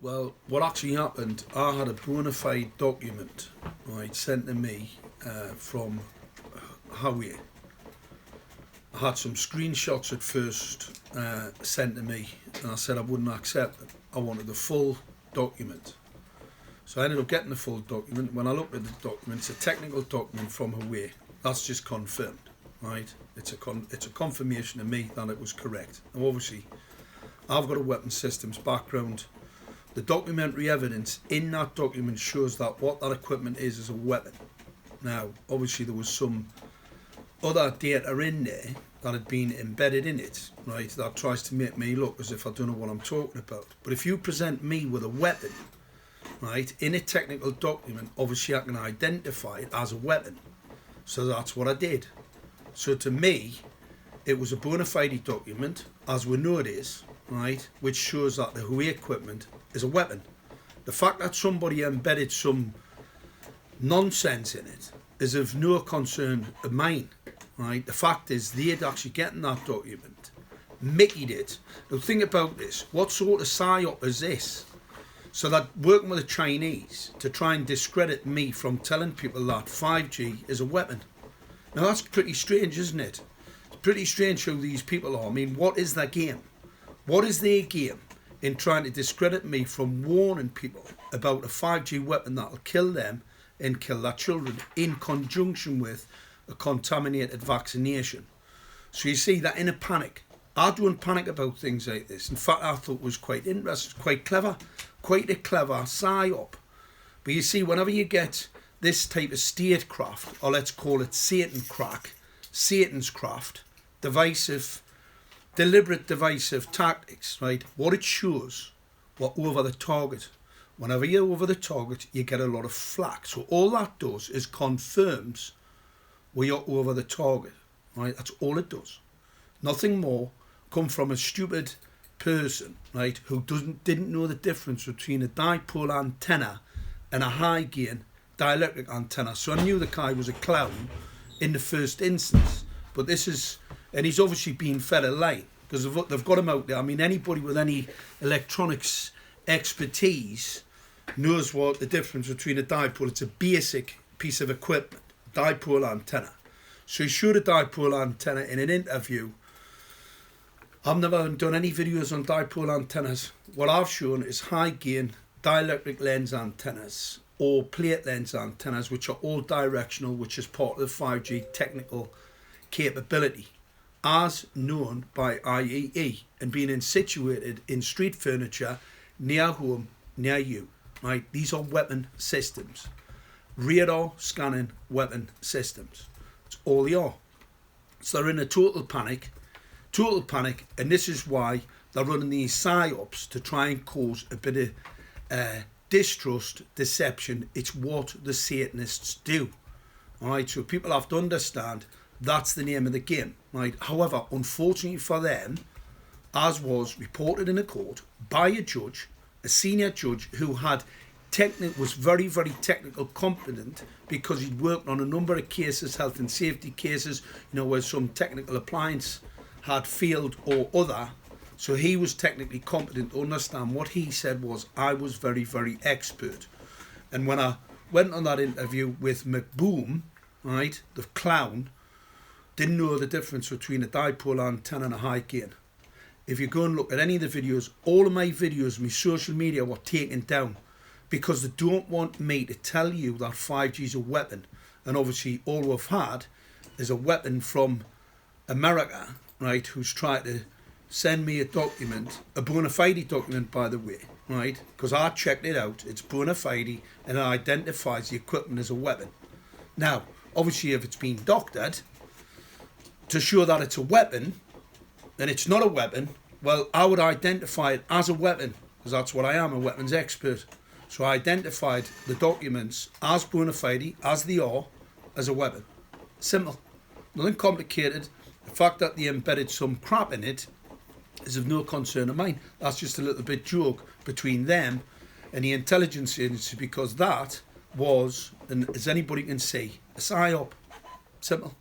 Well, what actually happened, I had a bona fide document, right, sent to me from Howie. I had some screenshots at first sent to me, and I said I wouldn't accept it. I wanted the full document. So I ended up getting the full document. When I looked at the document, it's a technical document from Huawei. That's just confirmed, right? It's a confirmation to me that it was correct. Now, obviously, I've got a weapons systems background. The documentary evidence in that document shows that what that equipment is a weapon. Now, obviously, there was some other data in there that had been embedded in it, right, that tries to make me look as if I don't know what I'm talking about. But if you present me with a weapon, right, in a technical document, obviously I can identify it as a weapon. So that's what I did. So to me, it was a bona fide document, as we know it is, right, which shows that the Huawei equipment is a weapon. The fact that somebody embedded some nonsense in it is of no concern of mine, right? The fact is they'd actually getting that document, Mickey'd it. Now think about this, what sort of psyop is this? So that working with the Chinese to try and discredit me from telling people that 5G is a weapon. Now that's pretty strange, isn't it? It's pretty strange who these people are. I mean, what is their game? What is their game in trying to discredit me from warning people about a 5G weapon that'll kill them and kill their children in conjunction with a contaminated vaccination? So you see that in a panic. I don't panic about things like this. In fact, I thought it was quite interesting, quite clever, quite a clever psyop. But you see, whenever you get this type of statecraft, or let's call it Satan crack, Satan's craft, deliberate divisive tactics, right? What it shows, what over the target. Whenever you're over the target, you get a lot of flack. So all that does is confirms we are over the target, right? That's all it does. Nothing more. Come from a stupid person, right, who didn't know the difference between a dipole antenna and a high gain dielectric antenna. So I knew the guy was a clown in the first instance. But this is, and he's obviously been fed a line because they've got him out there. I mean, anybody with any electronics expertise knows what the difference between a dipole. It's a basic piece of equipment, dipole antenna. So he showed a dipole antenna in an interview. I've never done any videos on dipole antennas. What I've shown is high gain dielectric lens antennas or plate lens antennas, which are all directional, which is part of the 5G technical capability, as known by IEE and being situated in street furniture near home, near you. Right? These are weapon systems, radar scanning weapon systems. That's all they are. So they're in a total panic, and this is why they're running these psyops to try and cause a bit of distrust, deception. It's what the Satanists do. All right, so people have to understand that's the name of the game. Right. However, unfortunately for them, as was reported in a court by a judge, a senior judge who was very, very technical competent because he'd worked on a number of cases, health and safety cases, where some technical appliance had failed or other. So he was technically competent to understand. What he said was, I was very, very expert. And when I went on that interview with McBoom, right, the clown, didn't know the difference between a dipole antenna and a high gain. If you go and look at any of the videos, all of my videos, my social media were taken down because they don't want me to tell you that 5G is a weapon. And obviously all we've had is a weapon from America, right, who's tried to send me a document, a bona fide document, by the way, right, because I checked it out, it's bona fide, and it identifies the equipment as a weapon. Now, obviously, if it's been doctored to show that it's a weapon, and it's not a weapon, well, I would identify it as a weapon, because that's what I am, a weapons expert. So I identified the documents as bona fide, as they are, as a weapon. Simple. Nothing complicated. The fact that they embedded some crap in it is of no concern of mine. That's just a little bit joke between them and the intelligence agency, because that was, and as anybody can see, a psyop. Simple.